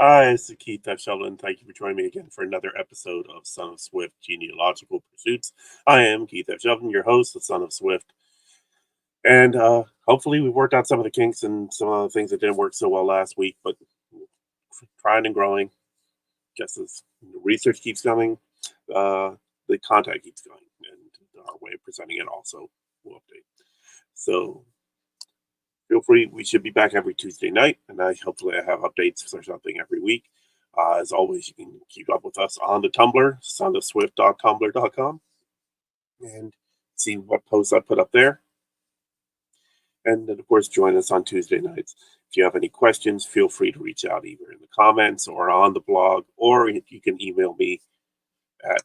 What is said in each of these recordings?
Hi, this is Keith F. Sheldon. Thank you for joining me again for another episode of Son of Swift Genealogical Pursuits. I am Keith F. Sheldon, your host of Son of Swift. And hopefully, we worked out some of the kinks and some of the things that didn't work so well last week, but trying and growing. Just as the research keeps coming, uh, the content keeps going, and our way of presenting it also will update. So feel free. We should be back every Tuesday night, and hopefully I have updates or something every week. As always, you can keep up with us on the Tumblr, sonofswift.tumblr.com, and see what posts I put up there. And then, of course, join us on Tuesday nights. If you have any questions, feel free to reach out either in the comments or on the blog, or you can email me at,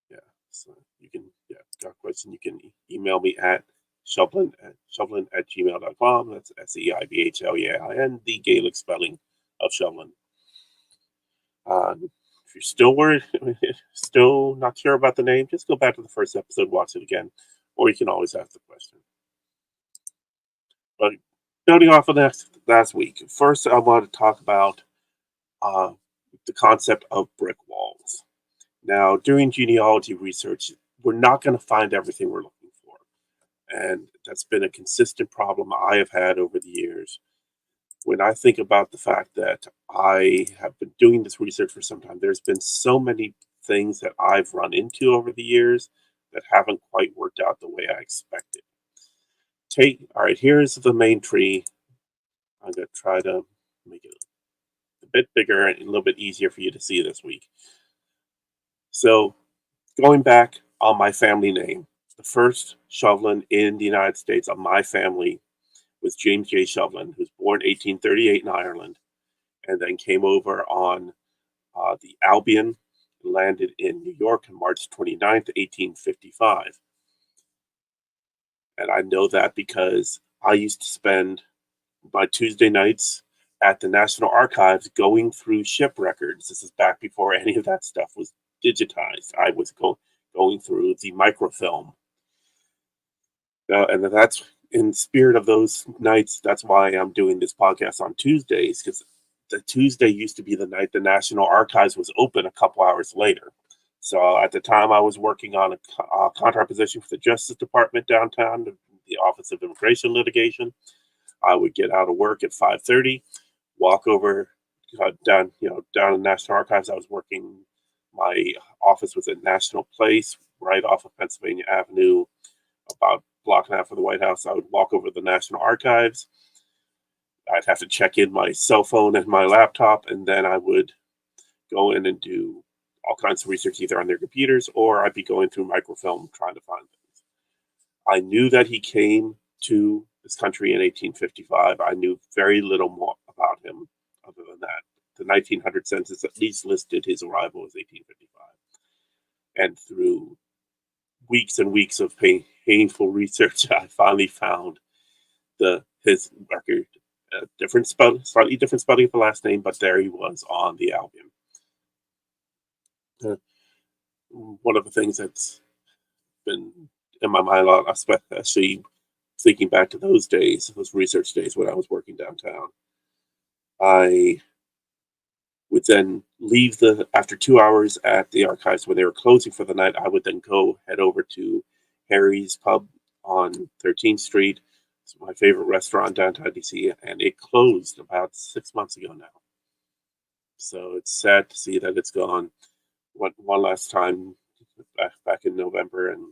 yeah, so you can, yeah, got a question, you can email me at Shovlin at gmail.com. That's Seibhlin, the Gaelic spelling of Shovlin. If you're still worried, still not sure about the name, just go back to the first episode, watch it again, or you can always ask the question. But building off of last week, first I want to talk about uh, the concept of brick walls. Now, during genealogy research, we're not going to find everything we're looking for, and that's been a consistent problem I have had over the years. When I think about the fact that I have been doing this research for some time, there's been so many things that I've run into over the years that haven't quite worked out the way I expected. All right, here's the main tree. I'm going to try to make it a bit bigger and a little bit easier for you to see this week. So, going back on my family name, the first Shovlin in the United States of my family was James J. Shovlin, who was born 1838 in Ireland and then came over on the Albion, landed in New York on March 29th, 1855. And I know that because I used to spend my Tuesday nights at the National Archives going through ship records. This is back before any of that stuff was digitized. I was going through the microfilm. And that's in spirit of those nights. That's why I'm doing this podcast on Tuesdays, because the Tuesday used to be the night the National Archives was open a couple hours later. So at the time, I was working on a contract position for the Justice Department downtown, the Office of Immigration Litigation. I would get out of work at 5:30, walk over down in National Archives. I was working. My office was at National Place, right off of Pennsylvania Avenue, about a block and a half from the White House. I would walk over to the National Archives. I'd have to check in my cell phone and my laptop, and then I would go in and do all kinds of research either on their computers or I'd be going through microfilm trying to find things. I knew that he came to this country in 1855. I knew very little more about him other than that. The 1900 census at least listed his arrival as 1855. And through weeks and weeks of painful research, I finally found his record. Slightly different spelling of the last name, but there he was on the Albion. Uh, One of the things that's been in my mind a lot, especially thinking back to those days, those research days when I was working downtown. I would then leave after 2 hours at the archives when they were closing for the night. I would then head over to Harry's Pub on 13th Street. It's my favorite restaurant downtown DC, and it closed about 6 months ago now. So it's sad to see that it's gone. One last time back in November, and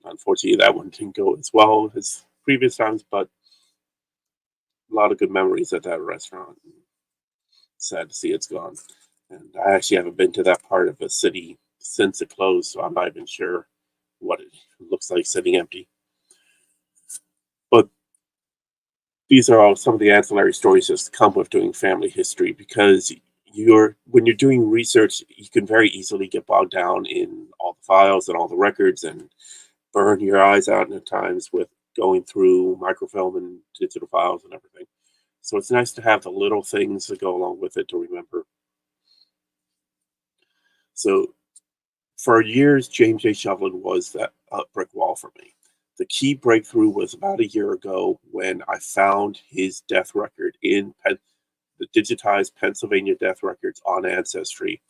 unfortunately that one didn't go as well as previous times, but a lot of good memories at that restaurant. Sad to see it's gone. And I actually haven't been to that part of the city since it closed, so I'm not even sure what it looks like sitting empty. But these are all some of the ancillary stories that come with doing family history, because when you're doing research, you can very easily get bogged down in all the files and all the records and burn your eyes out at times with going through microfilm and digital files and everything. So it's nice to have the little things that go along with it to remember. So for years, James J. Shovlin was that brick wall for me. The key breakthrough was about a year ago when I found his death record in the digitized Pennsylvania death records on Ancestry,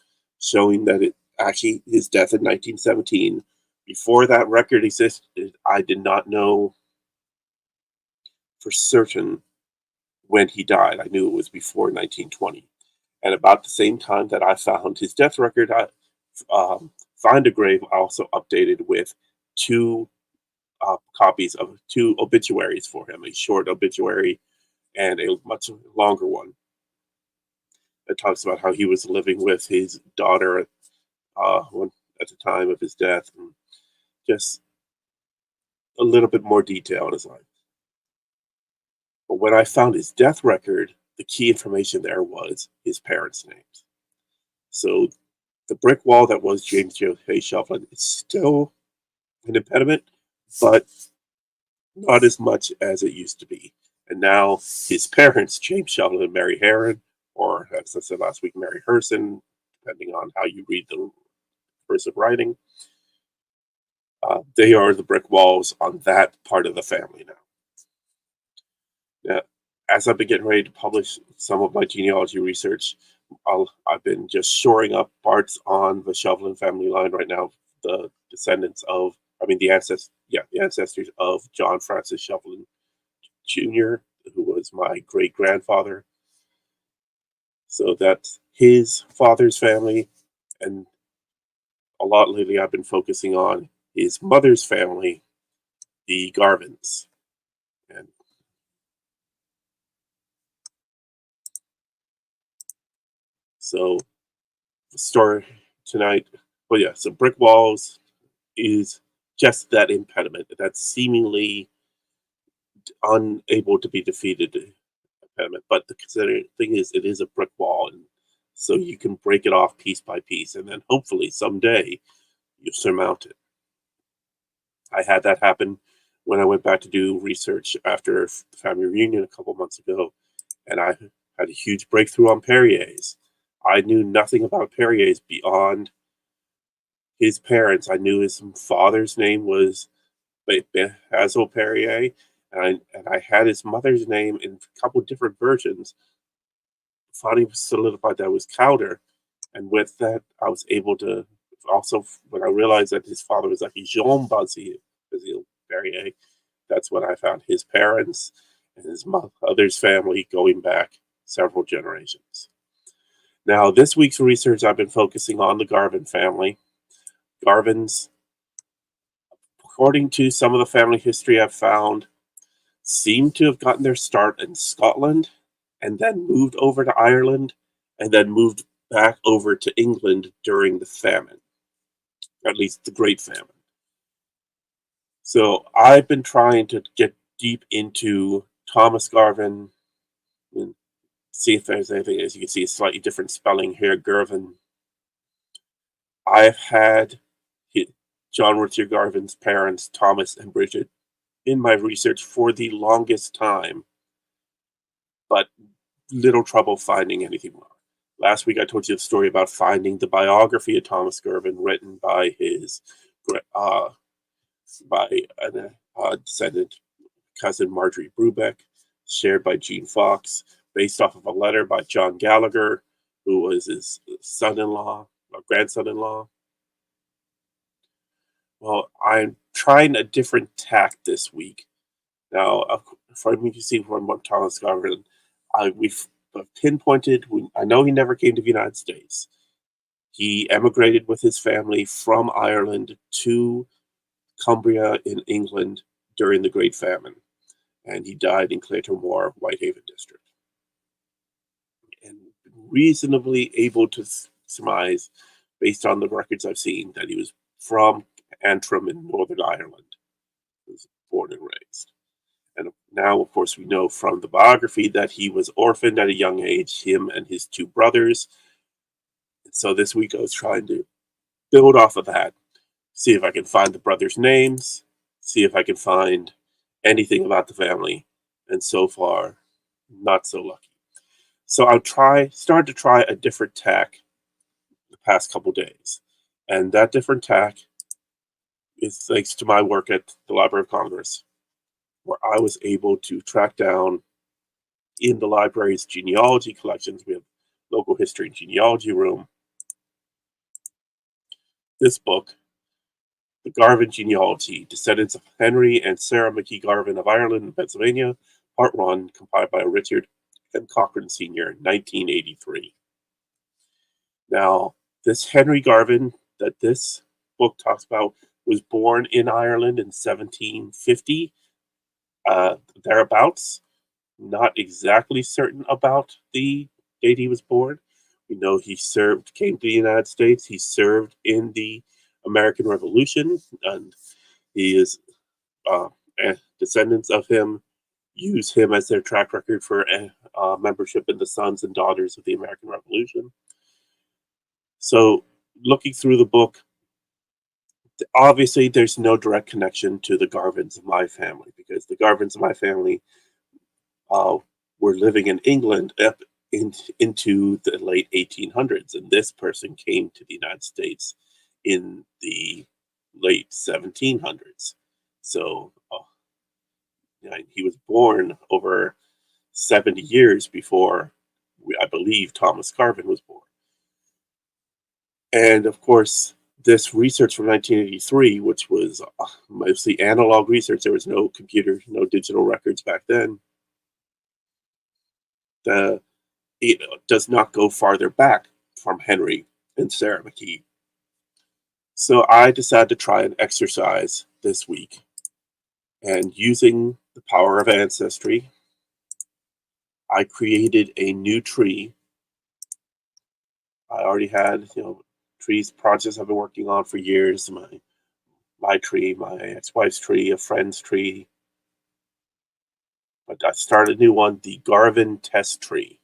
showing that it actually his death in 1917. Before that record existed, I did not know for certain when he died. I knew it was before 1920. And about the same time that I found his death record, I Find a Grave also updated with two copies of two obituaries for him, a short obituary and a much longer one that talks about how he was living with his daughter at the time of his death, and just a little bit more detail in his life. But when I found his death record, the key information there was his parents' names. So the brick wall that was James J. Shovlin is still an impediment, but not as much as it used to be. And now his parents, James Shovlin and Mary Herron, or as I said last week, Mary Herson, depending on how you read the person writing, they are the brick walls on that part of the family now. Now, as I've been getting ready to publish some of my genealogy research, I've been just shoring up parts on the Shovlin family line right now. The descendants of, I mean, the ancestors of John Francis Shovlin Jr., who was my great grandfather. So that's his father's family, and a lot lately I've been focusing on his mother's family, the Garvins. And so the story tonight, well, yeah, so brick walls is just that impediment, that seemingly unable to be defeated impediment. But the consider thing is, it is a brick wall, and so you can break it off piece by piece, and then hopefully someday you surmount it. I had that happen when I went back to do research after the family reunion a couple months ago, and I had a huge breakthrough on Perrier's. I knew nothing about Perrier's beyond his parents. I knew his father's name was Basil Perrier, and I had his mother's name in a couple different versions. Finally solidified that was Cowder, and with that, I was able to also, when I realized that his father was like Jean Basile Perrier, that's when I found his parents and his mother's family going back several generations. Now, this week's research, I've been focusing on the Garvin family. Garvins, according to some of the family history I've found, seem to have gotten their start in Scotland and then moved over to Ireland and then moved back over to England during the famine, at least the Great Famine. So I've been trying to get deep into Thomas Garvin and see if there's anything. As you can see, a slightly different spelling here, Garvin. I've had John Richard Garvin's parents, Thomas and Bridget, in my research for the longest time, but little trouble finding anything more. Last week I told you the story about finding the biography of Thomas Garvin written by his by a descendant cousin Marjorie Brubeck, shared by Gene Fox, based off of a letter by John Gallagher, who was his son-in-law or grandson-in-law. Well, I'm trying a different tack this week. Now, for me to see from Thomas Garvin, we've pinpointed. I know he never came to the United States. He emigrated with his family from Ireland to Cumbria in England during the Great Famine, and he died in Clayton-Moor, Whitehaven district. And reasonably able to surmise, based on the records I've seen, that he was from Antrim in Northern Ireland. He was born and raised. And now, of course, we know from the biography that he was orphaned at a young age, him and his two brothers. And so this week I was trying to build off of that, see if I can find the brothers' names, see if I can find anything about the family. And so far, not so lucky. So I'll start to try a different tack the past couple days. And that different tack is thanks to my work at the Library of Congress, where I was able to track down in the library's genealogy collections. We have local history and genealogy room. This book, The Garvin Genealogy, Descendants of Henry and Sarah McKee Garvin of Ireland and Pennsylvania, Part 1, compiled by Richard M. Cochran Sr., 1983. Now, this Henry Garvin that this book talks about was born in Ireland in 1750, thereabouts. Not exactly certain about the date he was born. We know he came to the United States. He served in the American Revolution, and he is uh, descendants of him use him as their track record for membership in the Sons and Daughters of the American Revolution. So, looking through the book, obviously there's no direct connection to the Garvins of my family because the Garvins of my family uh, were living in England into the late 1800s, and this person came to the United States in the late 1700s. So yeah, he was born over 70 years before, I believe, Thomas Garvin was born. And of course, this research from 1983, which was mostly analog research, there was no computer, no digital records back then. The It does not go farther back from Henry and Sarah McKee. So I decided to try an exercise this week, and using the power of ancestry, I created a new tree. I already had, trees projects I've been working on for years. My tree, my ex-wife's tree, a friend's tree. But I started a new one, the Garvin test tree.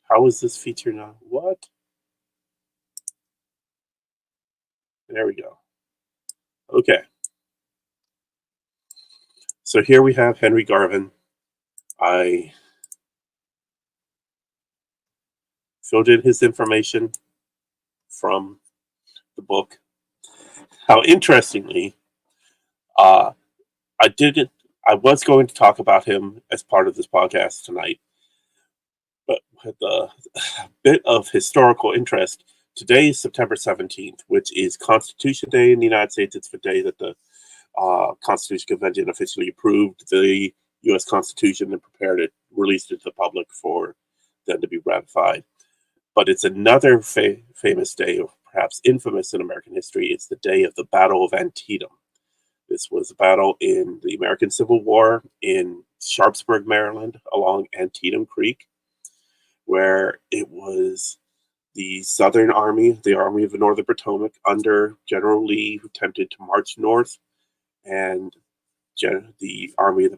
How is this feature now? What? There we go. Okay. So here we have Henry Garvin. I filled in his information from the book. How interestingly, uh, I didn't. I was going to talk about him as part of this podcast tonight, but with a bit of historical interest, today is September 17th, which is Constitution Day in the United States. It's the day that the Constitution Convention officially approved the U.S. Constitution and prepared it, released it to the public for them to be ratified. But it's another famous day, or perhaps infamous in American history. It's the day of the Battle of Antietam. This was a battle in the American Civil War in Sharpsburg, Maryland, along Antietam Creek, where it was the Southern Army, the Army of the Northern Potomac, under General Lee, who attempted to march north, and the Army of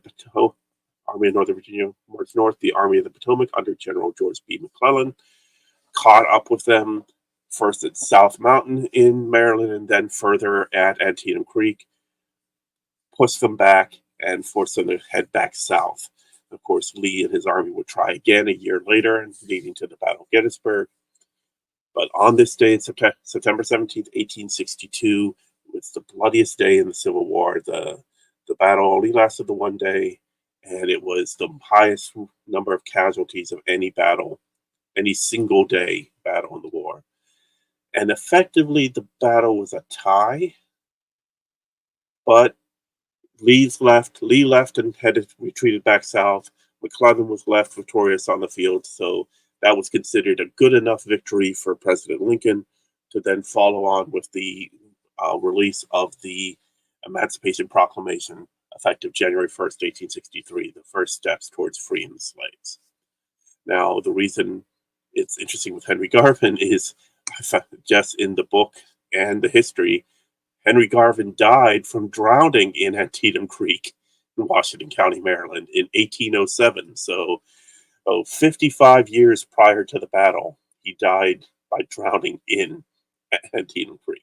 Northern Virginia marched north. The Army of the Potomac, under General George B. McClellan, caught up with them first at South Mountain in Maryland and then further at Antietam Creek, pushed them back and forced them to head back south. Of course, Lee and his army would try again a year later, leading to the Battle of Gettysburg. But on this day, September 17th, 1862, it's the bloodiest day in the Civil War. The battle only lasted the one day, and it was the highest number of casualties of any battle, any single day battle in the war. And effectively, the battle was a tie, but Lee left and retreated back south. McClellan was left victorious on the field, so that was considered a good enough victory for President Lincoln to then follow on with the release of the Emancipation Proclamation, effective January 1st, 1863, the first steps towards freeing the slaves. Now, the reason it's interesting with Henry Garvin is just in the book and the history, Henry Garvin died from drowning in Antietam Creek in Washington County, Maryland in 1807. So, 55 years prior to the battle, he died by drowning in Antietam Creek.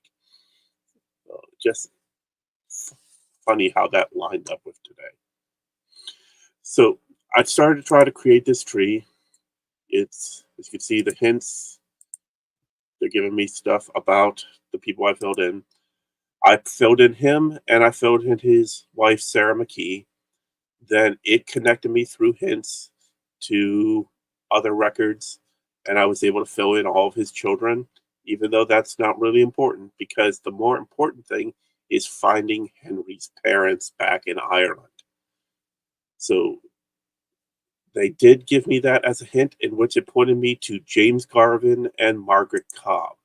Just funny how that lined up with today. So I started to try to create this tree. It's, as you can see, the hints They're giving me stuff about the people I filled in. I filled in him and I filled in his wife, Sarah McKee. Then it connected me through hints to other records, and I was able to fill in all of his children, even though that's not really important because the more important thing is finding Henry's parents back in Ireland. So they did give me that as a hint, in which it pointed me to James Garvin and Margaret Cobb.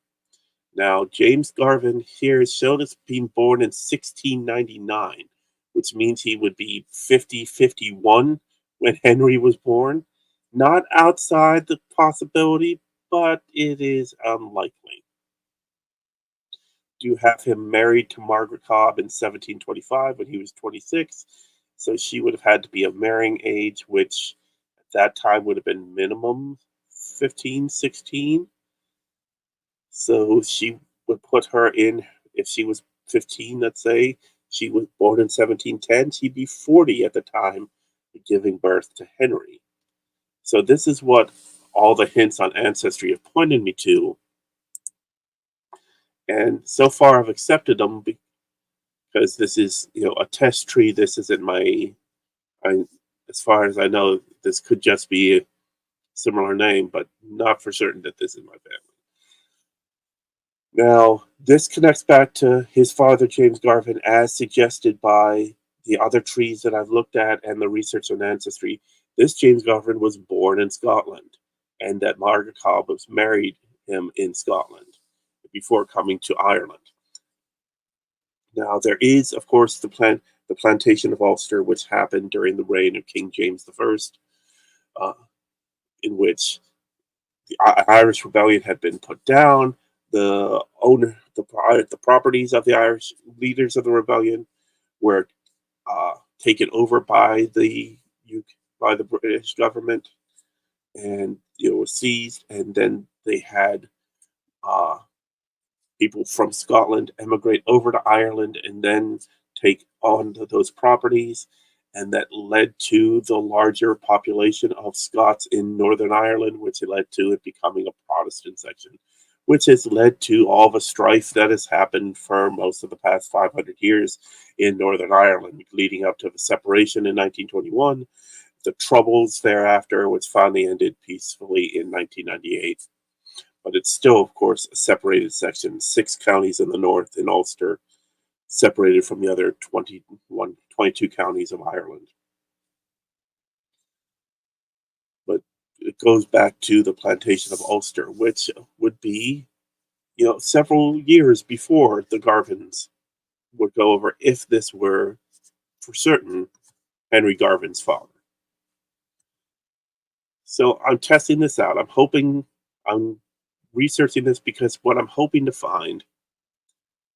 Now, James Garvin here is shown as being born in 1699, which means he would be 50, 51 when Henry was born. Not outside the possibility, but it is unlikely. Do have him married to Margaret Cobb in 1725 when he was 26. So she would have had to be of marrying age, which at that time would have been minimum 15, 16. So she would put her in, if she was 15, let's say, she was born in 1710, she'd be 40 at the time of giving birth to Henry. So this is what all the hints on ancestry have pointed me to. And so far I've accepted them because this is, a test tree. This isn't I, as far as I know, this could just be a similar name, but not for certain that this is my family. Now, this connects back to his father, James Garvin, as suggested by the other trees that I've looked at and the research on ancestry. This James Garvin was born in Scotland, and that Margaret Cobb was married him in Scotland before coming to Ireland. Now, there is, of course, the plantation of Ulster, which happened during the reign of King James I, uh, in which the Irish rebellion had been put down. The properties of the Irish leaders of the rebellion were taken over by the British government, and it was seized. And then they had uh, people from Scotland emigrate over to Ireland and then take on those properties. And that led to the larger population of Scots in Northern Ireland, which led to it becoming a Protestant section, which has led to all the strife that has happened for most of the past 500 years in Northern Ireland, leading up to the separation in 1921, the Troubles thereafter, which finally ended peacefully in 1998. But it's still, of course, a separated section, 6 counties in the north in Ulster, separated from the other 22 counties of Ireland. But it goes back to the plantation of Ulster, which would be, several years before the Garvins would go over if this were for certain Henry Garvin's father. So I'm testing this out. I'm researching this because what I'm hoping to find,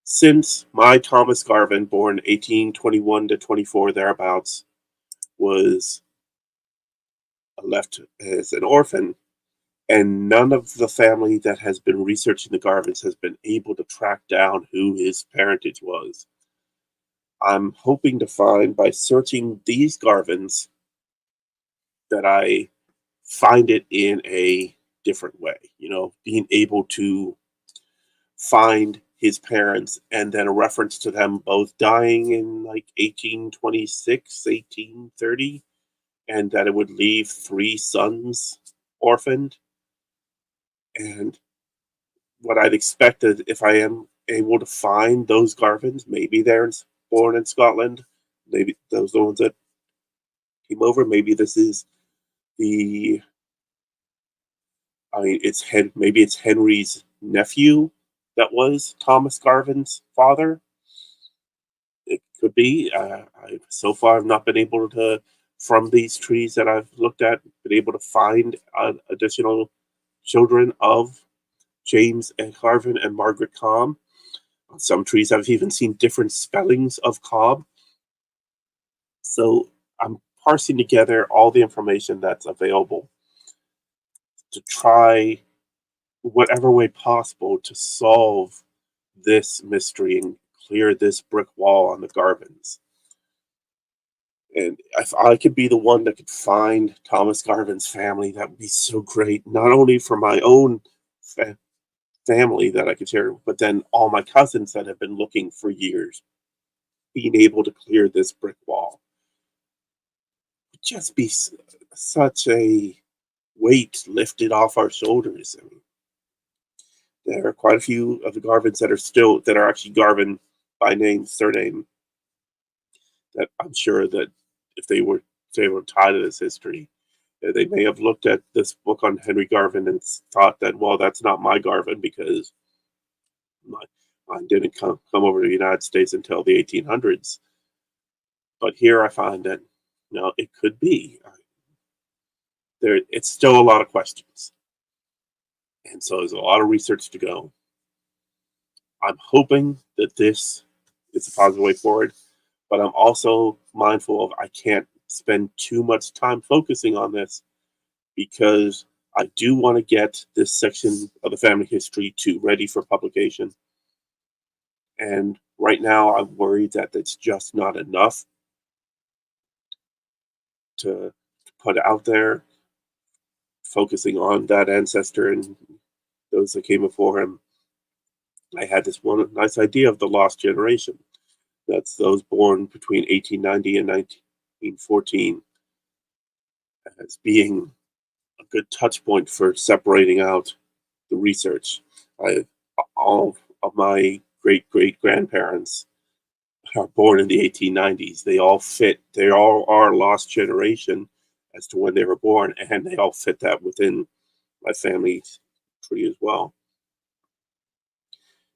since my Thomas Garvin, born 1821 to 24 thereabouts, was left as an orphan, and none of the family that has been researching the Garvins has been able to track down who his parentage was. I'm hoping to find by searching these Garvins that I find it in a different way, being able to find his parents and then a reference to them both dying in like 1826, 1830, and that it would leave 3 sons orphaned. And what I'd expected, if I am able to find those Garvins, maybe they're born in Scotland, maybe those are the ones that came over, maybe this is the, I mean, maybe it's Henry's nephew that was Thomas Garvin's father. It could be. So far, I've not been able to, from these trees that I've looked at, been able to find additional children of James and Garvin and Margaret Cobb. On some trees, I've even seen different spellings of Cobb. So I'm parsing together all the information that's available to try whatever way possible to solve this mystery and clear this brick wall on the Garvins. And if I could be the one that could find Thomas Garvin's family, that would be so great. Not only for my own family that I could share, but then all my cousins that have been looking for years, being able to clear this brick wall would just be such a weight lifted off our shoulders. I mean, there are quite a few of the Garvins that are actually Garvin by name, surname, that I'm sure that if they were tied to this history, they may have looked at this book on Henry Garvin and thought that, well, that's not my Garvin because my, mine didn't come over to the United States until the 1800s. But here I find that no, it could be. There, it's still a lot of questions, and so there's a lot of research to go. I'm hoping that this is a positive way forward, but I'm also mindful of I can't spend too much time focusing on this because I do want to get this section of the family history to ready for publication. And right now, I'm worried that it's just not enough to put out there, focusing on that ancestor and those that came before him. I had this one nice idea of the lost generation. That's those born between 1890 and 1914 as being a good touch point for separating out the research. I, all of my great great grandparents are born in the 1890s. They all fit, they all are lost generation as to when they were born, and they all fit that within my family tree as well.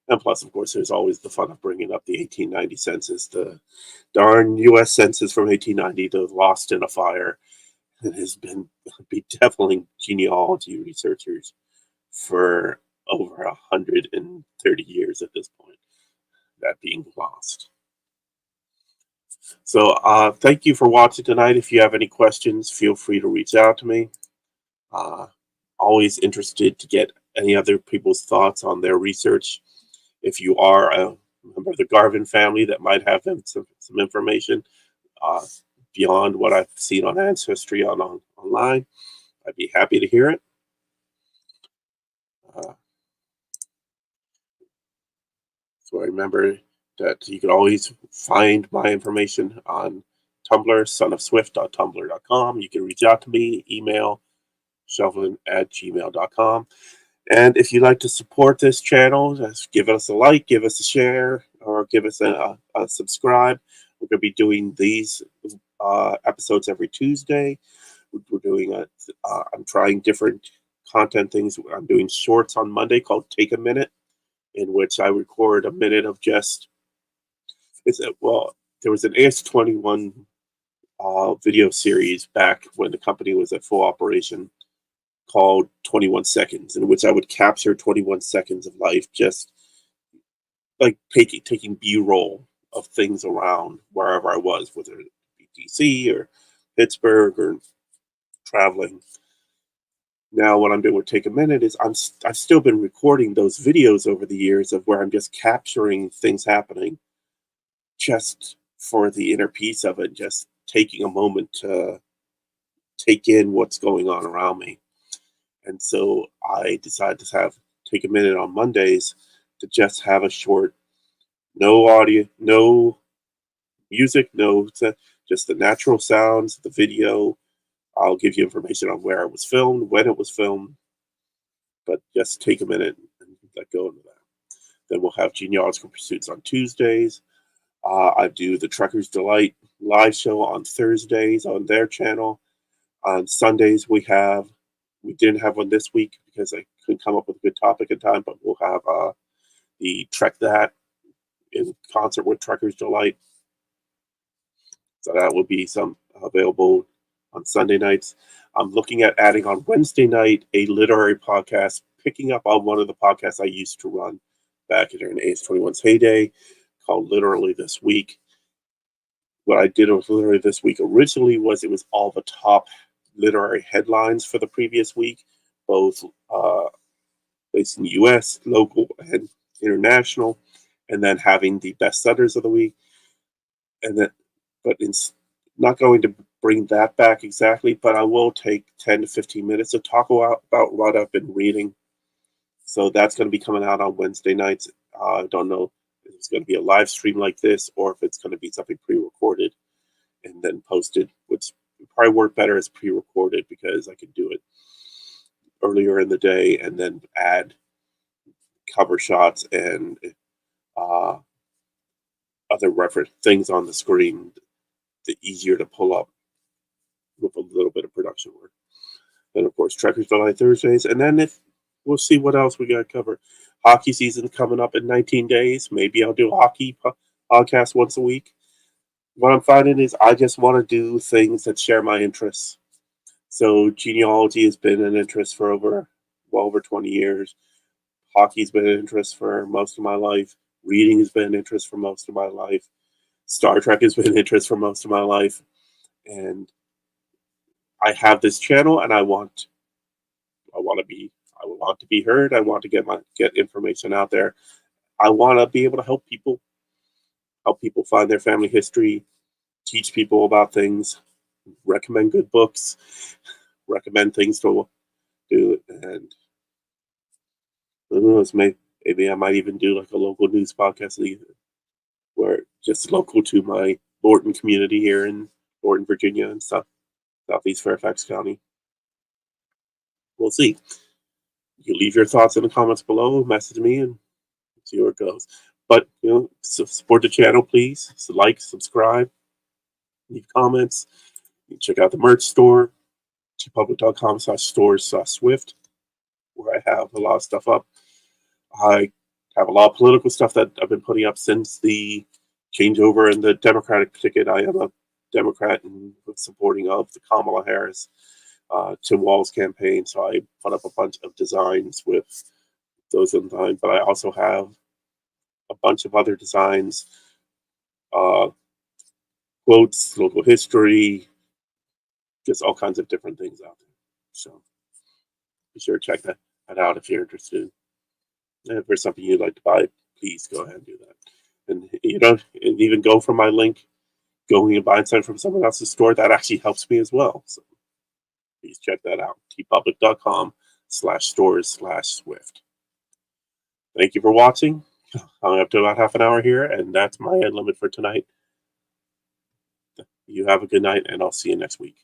And plus, of course, there's always the fun of bringing up the 1890 census, the darn U.S. Census from 1890, the lost in a fire. It has been bedeviling genealogy researchers for over 130 years at this point, that being lost. So thank you for watching tonight. If you have any questions, feel free to reach out to me. Uh, Always interested to get any other people's thoughts on their research. If you are a member of the Garvin family that might have some information uh, beyond what I've seen on Ancestry online, I'd be happy to hear it. Uh, so remember that you can always find my information on Tumblr, sonofswift.tumblr.com. You can reach out to me, email shovelin@gmail.com. And if you'd like to support this channel, just give us a like, give us a share, or give us a subscribe. We're going to be doing these episodes every Tuesday. We're doing I'm trying different content things. I'm doing shorts on Monday called Take a Minute, in which I record a minute of just, well, there was an AS21 video series back when the company was at full operation called 21 Seconds, in which I would capture 21 seconds of life, just like taking B-roll of things around wherever I was, whether it be DC or Pittsburgh or traveling. Now, what I'm doing with Take a Minute is I've still been recording those videos over the years of where I'm just capturing things happening, just for the inner piece of it, just taking a moment to take in what's going on around me. And so I decided to take a minute on Mondays to just have a short, no audio, no music, just the natural sounds, the video. I'll give you information on where it was filmed, when it was filmed, but just take a minute and let go of that. Then we'll have Genealogical Pursuits on Tuesdays. I do the Trucker's Delight live show on Thursdays on their channel. On Sundays, we didn't have one this week because I couldn't come up with a good topic in time, but we'll have the Trek That in concert with Trucker's Delight. So that will be some available on Sunday nights. I'm looking at adding on Wednesday night a literary podcast, picking up on one of the podcasts I used to run back in AS21's heyday, called Literally This Week. What I did with Literally This Week originally was it was all the top literary headlines for the previous week, both based in the US, local, and international, and then having the bestsellers of the week. And then, but it's not going to bring that back exactly, but I will take 10 to 15 minutes to talk about what I've been reading. So that's going to be coming out on Wednesday nights. I don't know if it's going to be a live stream like this or if it's going to be something pre-recorded and then posted, which would probably work better as pre-recorded because I can do it earlier in the day and then add cover shots and uh, other reference things on the screen, the easier to pull up with a little bit of production work. And of course, Trekkers Delight Thursdays, and then if we'll see what else we got to cover. Hockey season coming up in 19 days. Maybe I'll do a hockey podcast once a week. What I'm finding is I just want to do things that share my interests. So genealogy has been an interest for well over 20 years. Hockey's been an interest for most of my life. Reading has been an interest for most of my life. Star Trek has been an interest for most of my life. And I have this channel and I want to be I want to be heard. I want to get information out there. I want to be able to help people find their family history, teach people about things, recommend good books, recommend things to do, and who knows, maybe I might even do like a local news podcast where just local to my Lorton community here in Lorton, Virginia, and stuff, Southeast Fairfax County. We'll see. You leave your thoughts in the comments below, message me, and see where it goes. But support the channel, please. So like, subscribe, leave comments. You can check out the merch store, tpublic.com/stores/swift, where I have a lot of stuff up. I have a lot of political stuff that I've been putting up since the changeover in the Democratic ticket. I am a Democrat and supporting of the Kamala Harris, Tim Walz campaign. So I put up a bunch of designs with those in mind. But I also have a bunch of other designs, uh, quotes, local history, just all kinds of different things out there. So be sure to check that out if you're interested. And if there's something you'd like to buy, please go ahead and do that. And and even go from my link, going and buying something from someone else's store, that actually helps me as well. So please check that out. tpublic.com/stores/swift. Thank you for watching. I'm up to about half an hour here, and that's my end limit for tonight. You have a good night, and I'll see you next week.